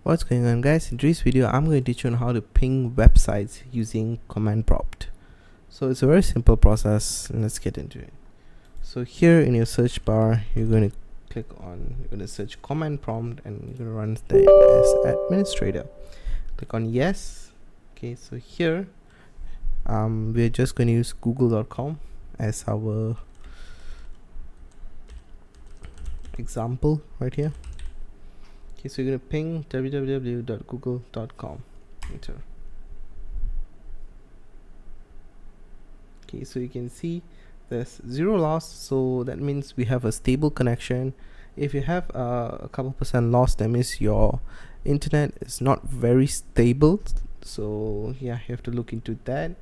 What's going on, guys? In today's video I'm going to teach you on how to ping websites using command prompt. So it's a very simple process. Let's get into it. So here in your search bar you're going to you're going to search command prompt and you're going to run that as administrator. Click on yes. Okay, so here we're just going to use google.com as our example right here. Okay, so you're going to ping www.google.com. Enter. Okay, so you can see there's zero loss, so that means we have a stable connection. If you have a couple percent loss, that means your internet is not very stable. So yeah, you have to look into that.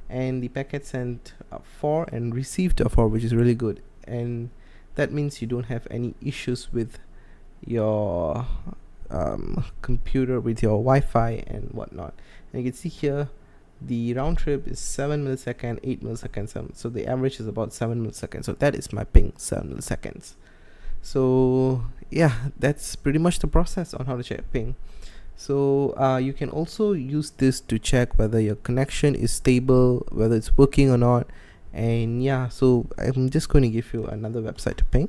And the packet sent 4 and received 4, which is really good, and that means you don't have any issues with your computer, with your Wi-Fi and whatnot. And you can see here the round trip is 7 milliseconds, 8 milliseconds, so the average is about 7 milliseconds. So that is my ping, 7 milliseconds. So yeah, that's pretty much the process on how to check ping. So you can also use this to check whether your connection is stable, whether it's working or not. And yeah, so I'm just going to give you another website to ping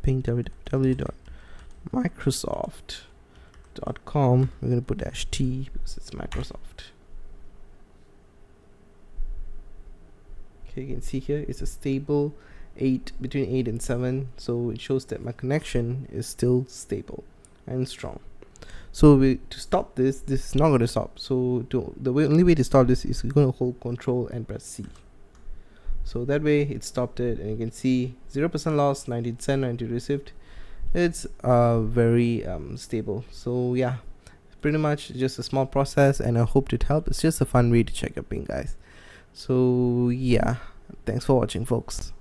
www.microsoft.com. we're going to put -t because it's Microsoft. Okay, you can see here it's a stable 8, between 8 and 7, so it shows that my connection is still stable and strong. So to stop this is not going to stop. So only way to stop this is you're going to hold Control and press C. So that way it stopped it, and you can see 0% loss, 19 sent, 90 received. It's very stable. So yeah, pretty much just a small process, and I hope it helped. It's just a fun way to check your ping, guys. So yeah, thanks for watching, folks.